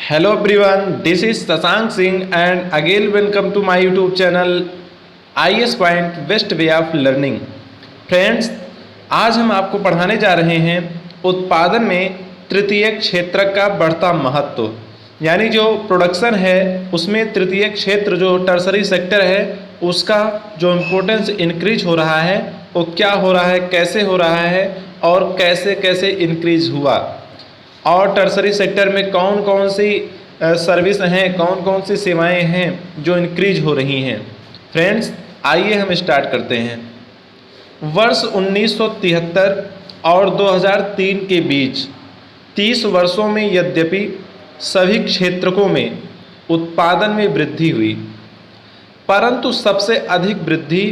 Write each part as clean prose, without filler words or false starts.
Hello everyone, this is Sasank Singh and again welcome to my YouTube channel IS Point Best Way of Learning। Friends, आज हम आपको पढ़ाने जा रहे हैं उत्पादन में तृतीय क्षेत्र का बढ़ता महत्व, यानी जो प्रोडक्शन है उसमें तृतीय क्षेत्र जो टर्सरी सेक्टर है उसका जो इम्पोर्टेंस इंक्रीज हो रहा है वो क्या हो रहा है, कैसे हो रहा है और कैसे कैसे इंक्रीज हुआ, और टर्सरी सेक्टर में कौन कौन सी सर्विस हैं, कौन कौन सी सेवाएं हैं जो इंक्रीज हो रही हैं। फ्रेंड्स, आइए हम स्टार्ट करते हैं। वर्ष 1973 और 2003 के बीच 30 वर्षों में यद्यपि सभी क्षेत्रकों में उत्पादन में वृद्धि हुई, परंतु सबसे अधिक वृद्धि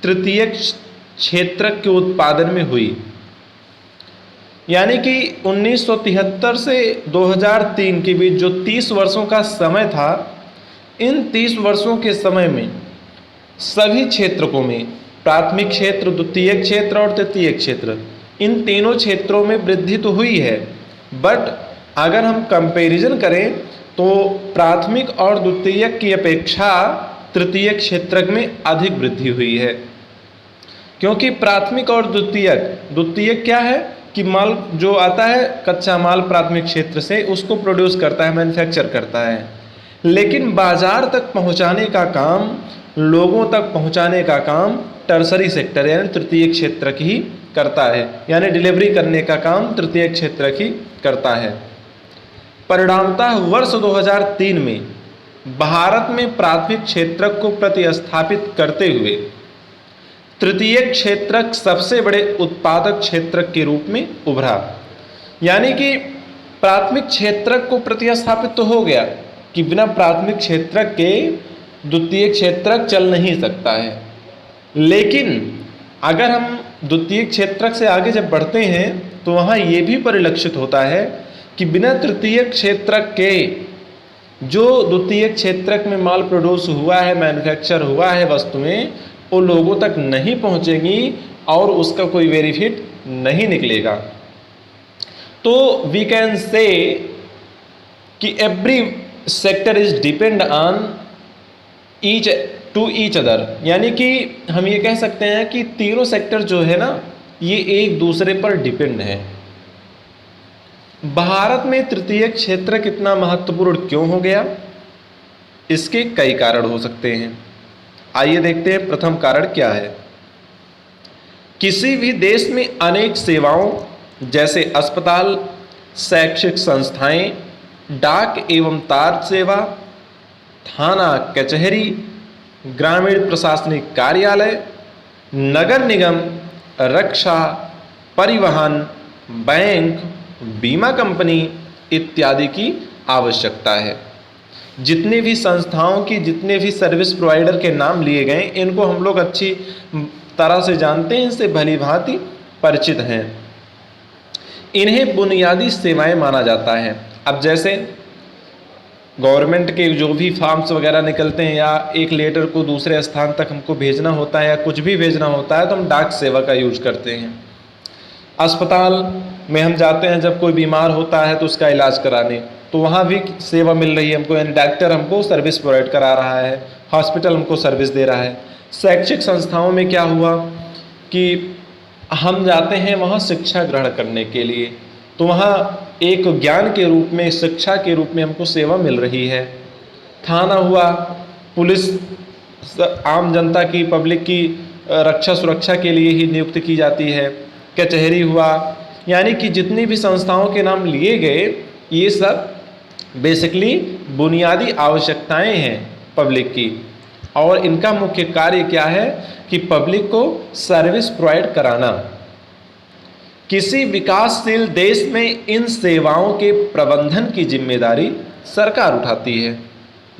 तृतीय क्षेत्र के उत्पादन में हुई। यानी कि 1973 से 2003 के बीच जो 30 वर्षों का समय था, इन 30 वर्षों के समय में सभी क्षेत्रकों में प्राथमिक क्षेत्र, द्वितीय क्षेत्र और तृतीय क्षेत्र, इन तीनों क्षेत्रों में वृद्धि तो हुई है, बट अगर हम कंपैरिजन करें तो प्राथमिक और द्वितीय की अपेक्षा तृतीय क्षेत्र में अधिक वृद्धि हुई है। क्योंकि प्राथमिक और द्वितीय क्या है कि माल जो आता है कच्चा माल प्राथमिक क्षेत्र से उसको प्रोड्यूस करता है, मैन्युफैक्चर करता है, लेकिन बाजार तक पहुंचाने का काम, लोगों तक पहुंचाने का काम टर्सरी सेक्टर यानी तृतीय क्षेत्र ही करता है, यानी डिलीवरी करने का काम तृतीय क्षेत्र ही करता है। परिणामतः वर्ष 2003 में भारत में प्राथमिक क्षेत्र को प्रतिस्थापित करते हुए तृतीय क्षेत्र सबसे बड़े उत्पादक क्षेत्र के रूप में उभरा। यानी कि प्राथमिक क्षेत्र को प्रतिस्थापित तो हो गया कि बिना प्राथमिक क्षेत्र के द्वितीय क्षेत्र चल नहीं सकता है, लेकिन अगर हम द्वितीय क्षेत्र से आगे जब बढ़ते हैं तो वहाँ ये भी परिलक्षित होता है कि बिना तृतीय क्षेत्र के जो द्वितीय क्षेत्र में माल प्रोड्यूस हुआ है, मैन्युफैक्चर हुआ है वस्तुएं, वो लोगों तक नहीं पहुंचेंगी और उसका कोई बेनिफिट नहीं निकलेगा। तो वी कैन से कि every sector is depend on each to each other, यानी कि हम ये कह सकते हैं कि तीनों सेक्टर जो है ना ये एक दूसरे पर डिपेंड है। भारत में तृतीय क्षेत्र कितना महत्वपूर्ण क्यों हो गया, इसके कई कारण हो सकते हैं। आइए देखते हैं प्रथम कारण क्या है। किसी भी देश में अनेक सेवाओं जैसे अस्पताल, शैक्षिक संस्थाएं, डाक एवं तार सेवा, थाना कचहरी, ग्रामीण प्रशासनिक कार्यालय, नगर निगम, रक्षा, परिवहन, बैंक, बीमा कंपनी इत्यादि की आवश्यकता है। जितने भी संस्थाओं की, जितने भी सर्विस प्रोवाइडर के नाम लिए गए, इनको हम लोग अच्छी तरह से जानते हैं, इनसे भली भांति परिचित हैं। इन्हें बुनियादी सेवाएं माना जाता है। अब जैसे गवर्नमेंट के जो भी फॉर्म्स वगैरह निकलते हैं या एक लेटर को दूसरे स्थान तक हमको भेजना होता है या कुछ भी भेजना होता है तो हम डाक सेवा का यूज करते हैं। अस्पताल में हम जाते हैं जब कोई बीमार होता है तो उसका इलाज कराने, तो वहाँ भी सेवा मिल रही है हमको, यानी डॉक्टर हमको सर्विस प्रोवाइड करा रहा है, हॉस्पिटल हमको सर्विस दे रहा है। शैक्षिक संस्थाओं में क्या हुआ कि हम जाते हैं वहाँ शिक्षा ग्रहण करने के लिए, तो वहाँ एक ज्ञान के रूप में, शिक्षा के रूप में हमको सेवा मिल रही है। थाना हुआ, पुलिस आम जनता की, पब्लिक की रक्षा सुरक्षा के लिए ही नियुक्त की जाती है। कचहरी हुआ, यानी कि जितनी भी संस्थाओं के नाम लिए गए ये सब बेसिकली बुनियादी आवश्यकताएं हैं पब्लिक की, और इनका मुख्य कार्य क्या है कि पब्लिक को सर्विस प्रोवाइड कराना। किसी विकासशील देश में इन सेवाओं के प्रबंधन की जिम्मेदारी सरकार उठाती है।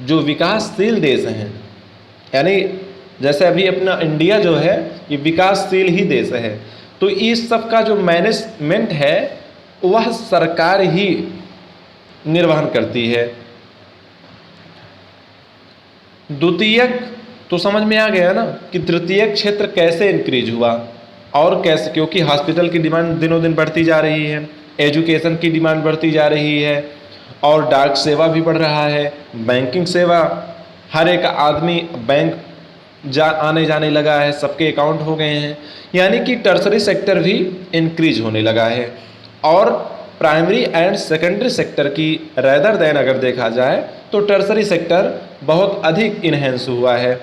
जो विकासशील देश हैं, यानी जैसे अभी अपना इंडिया जो है ये विकासशील ही देश है, तो इस सब का जो मैनेजमेंट है वह सरकार ही निर्वहन करती है। द्वितीयक तो समझ में आ गया ना कि तृतीय क्षेत्र कैसे इंक्रीज हुआ और कैसे, क्योंकि हॉस्पिटल की डिमांड दिनों दिन बढ़ती जा रही है, एजुकेशन की डिमांड बढ़ती जा रही है, और डाक सेवा भी बढ़ रहा है, बैंकिंग सेवा, हर एक आदमी बैंक आने जाने लगा है, सबके अकाउंट हो गए हैं, यानी कि टर्सरी सेक्टर भी इंक्रीज होने लगा है। और प्राइमरी एंड सेकेंडरी सेक्टर की रेदर देन अगर देखा जाए तो टर्सरी सेक्टर बहुत अधिक इन्हेंस हुआ है।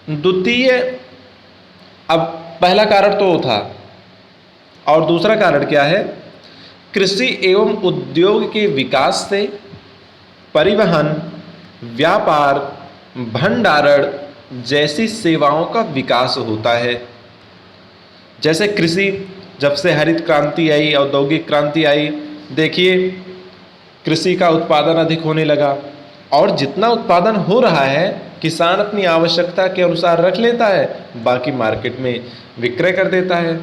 द्वितीय, अब पहला कारण तो था, और दूसरा कारण क्या है? कृषि एवं उद्योग के विकास से परिवहन, व्यापार, भंडारण जैसी सेवाओं का विकास होता है। जैसे कृषि, जब से हरित क्रांति आई, औद्योगिक क्रांति आई, देखिए कृषि का उत्पादन अधिक होने लगा, और जितना उत्पादन हो रहा है किसान अपनी आवश्यकता के अनुसार रख लेता है, बाकी मार्केट में विक्रय कर देता है।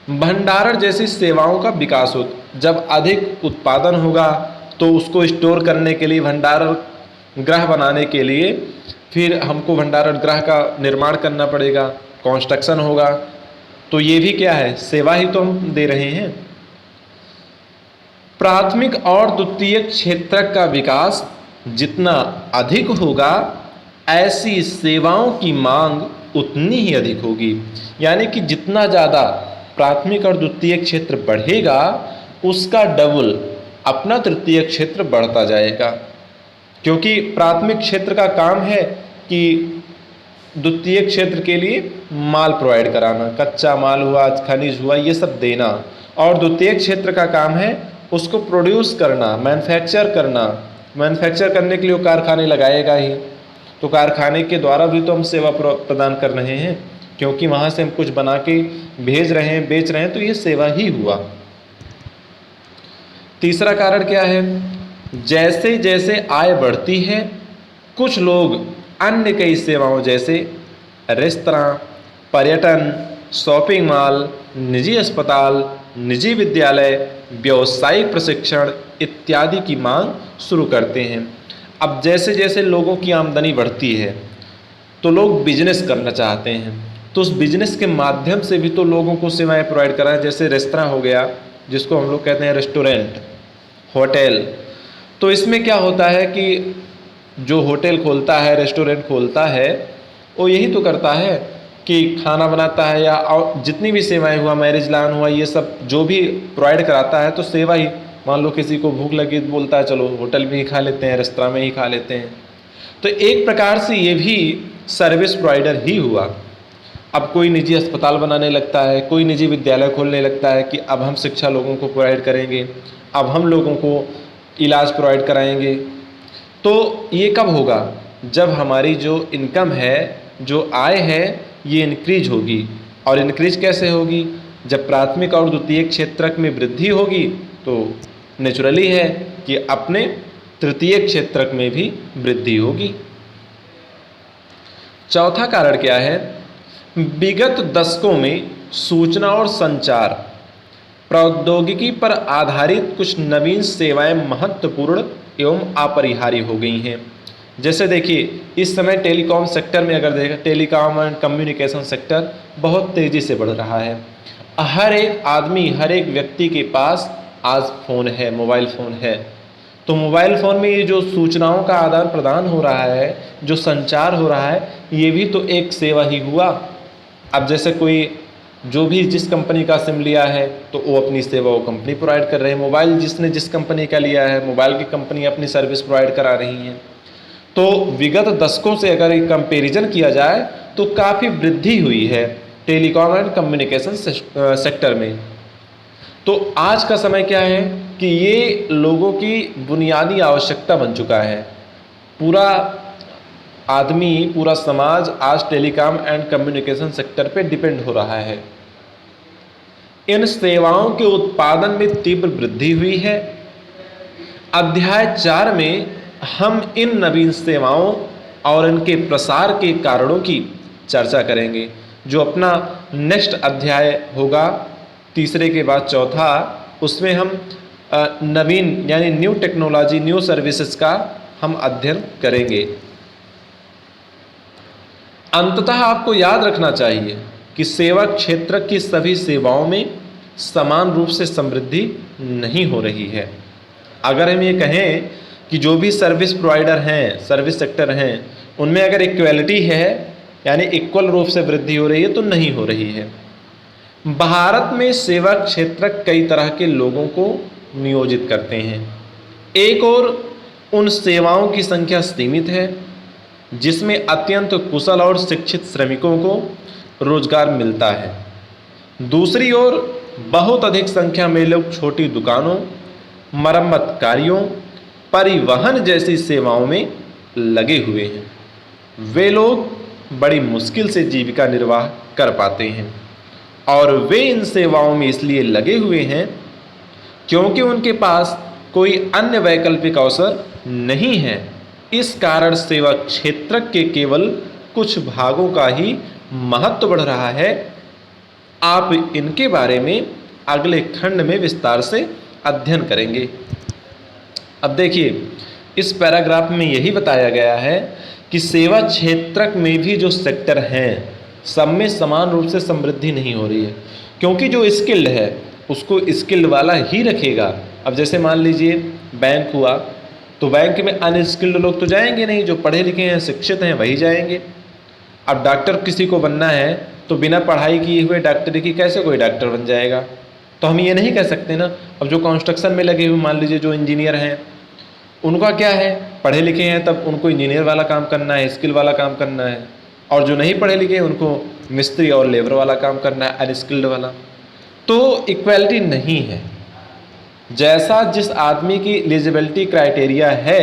भंडारण जैसी सेवाओं का विकास हो, जब अधिक उत्पादन होगा तो उसको स्टोर करने के लिए, भंडारण गृह बनाने के लिए फिर हमको भंडारण गृह का निर्माण करना पड़ेगा, कंस्ट्रक्शन होगा, तो ये भी क्या है? सेवा ही तो हम दे रहे हैं। प्राथमिक और द्वितीयक क्षेत्र का विकास जितना अधिक होगा, ऐसी सेवाओं की मांग उतनी ही अधिक होगी। यानी कि जितना ज़्यादा प्राथमिक और द्वितीयक क्षेत्र बढ़ेगा, उसका डबल अपना तृतीयक क्षेत्र बढ़ता जाएगा, क्योंकि प्राथमिक क्षेत्र का काम है कि द्वितीयक क्षेत्र के लिए माल प्रोवाइड कराना, कच्चा माल हुआ, खनिज हुआ, ये सब देना, और द्वितीयक क्षेत्र का काम है उसको प्रोड्यूस करना, मैन्युफैक्चर करना। मैन्युफैक्चर करने के लिए वो कारखाने लगाएगा ही, तो कारखाने के द्वारा भी तो हम सेवा प्रदान कर रहे हैं, क्योंकि वहाँ से हम कुछ बना के भेज रहे हैं, बेच रहे हैं, तो ये सेवा ही हुआ। तीसरा कारण क्या है? जैसे जैसे आय बढ़ती है, कुछ लोग अन्य कई सेवाओं जैसे रेस्तरां, पर्यटन, शॉपिंग मॉल, निजी अस्पताल, निजी विद्यालय, व्यावसायिक प्रशिक्षण इत्यादि की मांग शुरू करते हैं। अब जैसे जैसे लोगों की आमदनी बढ़ती है तो लोग बिजनेस करना चाहते हैं, तो उस बिजनेस के माध्यम से भी तो लोगों को सेवाएं प्रोवाइड कराएं। जैसे रेस्तरां हो गया, जिसको हम लोग कहते हैं रेस्टोरेंट, होटल, तो इसमें क्या होता है कि जो होटल खोलता है, रेस्टोरेंट खोलता है, वो यही तो करता है कि खाना बनाता है, या और जितनी भी सेवाएं हुआ, मैरिज लॉन हुआ, ये सब जो भी प्रोवाइड कराता है तो सेवा ही। मान लो किसी को भूख लगी तो बोलता है चलो होटल में ही खा लेते हैं, रेस्तरां में ही खा लेते हैं, तो एक प्रकार से ये भी सर्विस प्रोवाइडर ही हुआ। अब कोई निजी अस्पताल बनाने लगता है, कोई निजी विद्यालय खोलने लगता है कि अब हम शिक्षा लोगों को प्रोवाइड करेंगे, अब हम लोगों को इलाज प्रोवाइड कराएंगे। तो ये कब होगा? जब हमारी जो इनकम है, जो आय है, ये इंक्रीज होगी। और इंक्रीज कैसे होगी? जब प्राथमिक और द्वितीयक क्षेत्र में वृद्धि होगी तो नेचुरली है कि अपने तृतीयक क्षेत्र में भी वृद्धि होगी। चौथा कारण क्या है? विगत दशकों में सूचना और संचार प्रौद्योगिकी पर आधारित कुछ नवीन सेवाएं महत्वपूर्ण एवं अपरिहार्य हो गई हैं। जैसे देखिए, इस समय टेलीकॉम सेक्टर में अगर देखें, टेलीकॉम एंड कम्युनिकेशन सेक्टर बहुत तेज़ी से बढ़ रहा है। हर एक आदमी, हर एक व्यक्ति के पास आज फ़ोन है, मोबाइल फ़ोन है। तो मोबाइल फ़ोन में ये जो सूचनाओं का आदान प्रदान हो रहा है, जो संचार हो रहा है, ये भी तो एक सेवा ही हुआ। अब जैसे कोई जो भी जिस कंपनी का सिम लिया है तो वो अपनी सेवा वो कंपनी प्रोवाइड कर रहे हैं, मोबाइल जिसने जिस कंपनी का लिया है, मोबाइल की कंपनी अपनी सर्विस प्रोवाइड करा रही हैं। तो विगत दशकों से अगर एक कंपैरिजन किया जाए तो काफ़ी वृद्धि हुई है टेलीकॉम एंड कम्युनिकेशन सेक्टर में। तो आज का समय क्या है कि ये लोगों की बुनियादी आवश्यकता बन चुका है। पूरा आदमी, पूरा समाज आज टेलीकॉम एंड कम्युनिकेशन सेक्टर पे डिपेंड हो रहा है। इन सेवाओं के उत्पादन में तीव्र वृद्धि हुई है। अध्याय 4 में हम इन नवीन सेवाओं और इनके प्रसार के कारणों की चर्चा करेंगे, जो अपना नेक्स्ट अध्याय होगा, तीसरे के बाद चौथा। उसमें हम नवीन यानी न्यू टेक्नोलॉजी, न्यू सर्विसेज का हम अध्ययन करेंगे। अंततः आपको याद रखना चाहिए कि सेवा क्षेत्र की सभी सेवाओं में समान रूप से समृद्धि नहीं हो रही है। अगर हम ये कहें कि जो भी सर्विस प्रोवाइडर हैं, सर्विस सेक्टर हैं, उनमें अगर इक्वलिटी है यानी इक्वल रूप से वृद्धि हो रही है, तो नहीं हो रही है। भारत में सेवा क्षेत्र कई तरह के लोगों को नियोजित करते हैं। एक और उन सेवाओं की संख्या सीमित है जिसमें अत्यंत कुशल और शिक्षित श्रमिकों को रोजगार मिलता है। दूसरी ओर बहुत अधिक संख्या में लोग छोटी दुकानों, मरम्मत कार्यों, परिवहन जैसी सेवाओं में लगे हुए हैं। वे लोग बड़ी मुश्किल से जीविका निर्वाह कर पाते हैं और वे इन सेवाओं में इसलिए लगे हुए हैं क्योंकि उनके पास कोई अन्य वैकल्पिक अवसर नहीं है। इस कारण सेवा क्षेत्र के केवल कुछ भागों का ही महत्व बढ़ रहा है। आप इनके बारे में अगले खंड में विस्तार से अध्ययन करेंगे। अब देखिए, इस पैराग्राफ में यही बताया गया है कि सेवा क्षेत्र में भी जो सेक्टर हैं, सब में समान रूप से समृद्धि नहीं हो रही है, क्योंकि जो स्किल्ड है उसको स्किल्ड वाला ही रखेगा। अब जैसे मान लीजिए बैंक हुआ, तो बैंक में अनस्किल्ड लोग तो जाएंगे नहीं, जो पढ़े लिखे हैं, शिक्षित हैं, वही जाएंगे। अब डॉक्टर किसी को बनना है तो बिना पढ़ाई किए हुए डॉक्टरी की कैसे कोई डॉक्टर बन जाएगा? तो हम ये नहीं कह सकते ना। अब जो कंस्ट्रक्शन में लगे हुए, मान लीजिए जो इंजीनियर हैं, उनका क्या है, पढ़े लिखे हैं, तब उनको इंजीनियर वाला काम करना है, स्किल वाला काम करना है। और जो नहीं पढ़े लिखे हैं उनको मिस्त्री और लेबर वाला काम करना है, अनस्किल्ड वाला। तो इक्वलिटी नहीं है। जैसा जिस आदमी की एलिजिबिलिटी क्राइटेरिया है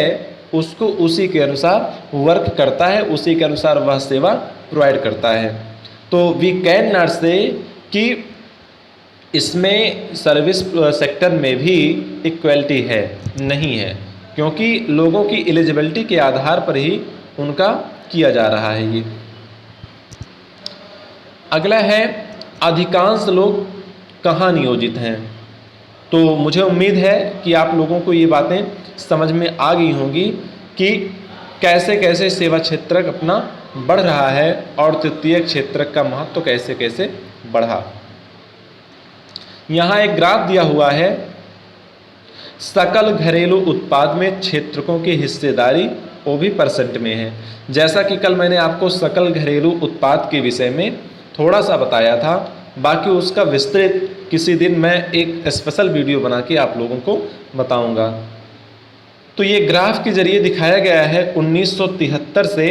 उसको उसी के अनुसार वर्क करता है, उसी के अनुसार वह सेवा प्रोवाइड करता है। तो वी कैन नॉट से कि इसमें सर्विस सेक्टर में भी इक्वलिटी है, नहीं है, क्योंकि लोगों की एलिजिबिलिटी के आधार पर ही उनका किया जा रहा है ये। अगला है, अधिकांश लोग कहाँ नियोजित हैं? तो मुझे उम्मीद है कि आप लोगों को ये बातें समझ में आ गई होंगी कि कैसे कैसे सेवा क्षेत्र अपना बढ़ रहा है और तृतीय क्षेत्र का महत्व कैसे कैसे बढ़ा। यहाँ एक ग्राफ दिया हुआ है, सकल घरेलू उत्पाद में क्षेत्रकों की हिस्सेदारी वो भी परसेंट में है। जैसा कि कल मैंने आपको सकल घरेलू उत्पाद के विषय में थोड़ा सा बताया था, बाकी उसका विस्तृत किसी दिन मैं एक स्पेशल वीडियो बना के आप लोगों को बताऊंगा। तो ये ग्राफ के जरिए दिखाया गया है 1973 से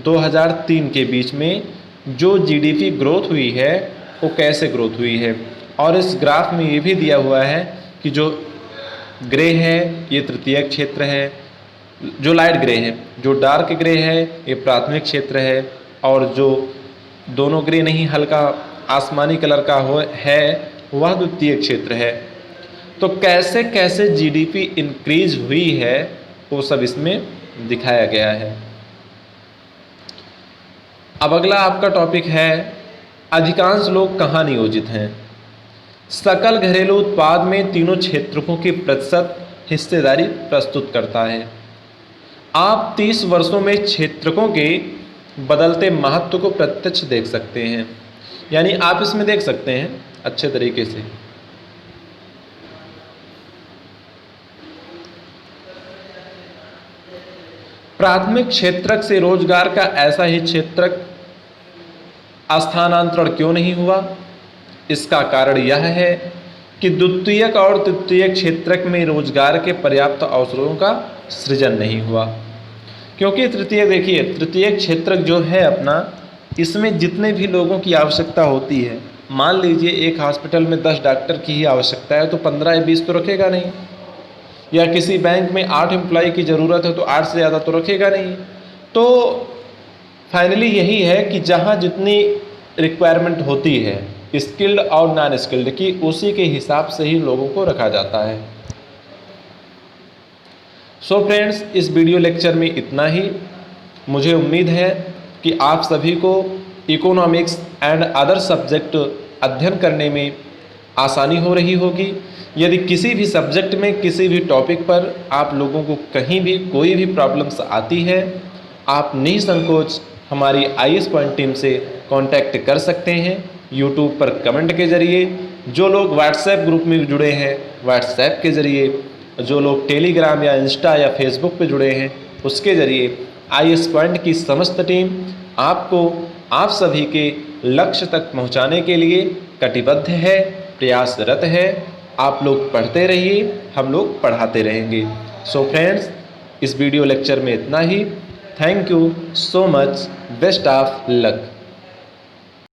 2003 के बीच में जो जीडीपी ग्रोथ हुई है वो कैसे ग्रोथ हुई है। और इस ग्राफ में ये भी दिया हुआ है कि जो ग्रे है ये तृतीयक क्षेत्र है, जो लाइट ग्रे है, जो डार्क ग्रे है ये प्राथमिक क्षेत्र है, और जो दोनों ग्रे नहीं हल्का आसमानी कलर का है वह द्वितीय क्षेत्र है। तो कैसे कैसे जीडीपी इंक्रीज हुई है वो सब इसमें दिखाया गया है। अब अगला आपका टॉपिक है, अधिकांश लोग कहाँ नियोजित हैं? सकल घरेलू उत्पाद में तीनों क्षेत्रकों की प्रतिशत हिस्सेदारी प्रस्तुत करता है। आप 30 वर्षों में क्षेत्रकों के बदलते महत्व को प्रत्यक्ष देख सकते हैं, यानी आप इसमें देख सकते हैं अच्छे तरीके से। प्राथमिक क्षेत्रक से रोजगार का ऐसा ही क्षेत्रक स्थानांतरण क्यों नहीं हुआ? इसका कारण यह है कि द्वितीयक और तृतीयक क्षेत्रक में रोजगार के पर्याप्त अवसरों का सृजन नहीं हुआ। क्योंकि तृतीयक, देखिए तृतीयक क्षेत्रक जो है अपना, इसमें जितने भी लोगों की आवश्यकता होती है, मान लीजिए एक हॉस्पिटल में 10 डॉक्टर की ही आवश्यकता है तो 15 या 20 तो रखेगा नहीं, या किसी बैंक में 8 एम्प्लॉय की ज़रूरत है तो 8 से ज़्यादा तो रखेगा नहीं। तो फाइनली यही है कि जहाँ जितनी रिक्वायरमेंट होती है स्किल्ड और नॉन स्किल्ड की, उसी के हिसाब से ही लोगों को रखा जाता है। सो फ्रेंड्स, इस वीडियो लेक्चर में इतना ही। मुझे उम्मीद है कि आप सभी को इकोनॉमिक्स एंड अदर सब्जेक्ट अध्ययन करने में आसानी हो रही होगी। यदि किसी भी सब्जेक्ट में किसी भी टॉपिक पर आप लोगों को कहीं भी कोई भी प्रॉब्लम्स आती है, आप निसंकोच हमारी IAS पॉइंट टीम से कांटेक्ट कर सकते हैं, यूट्यूब पर कमेंट के जरिए जो लोग व्हाट्सएप ग्रुप में जुड़े हैं व्हाट्सएप के ज़रिए, जो लोग टेलीग्राम या इंस्टा या फेसबुक पे जुड़े हैं उसके ज़रिए IAS पॉइंट की समस्त टीम आपको आप सभी के लक्ष्य तक पहुंचाने के लिए कटिबद्ध है, प्रयासरत है। आप लोग पढ़ते रहिए, हम लोग पढ़ाते रहेंगे। सो फ्रेंड्स, इस वीडियो लेक्चर में इतना ही। Thank you so much. Best of luck.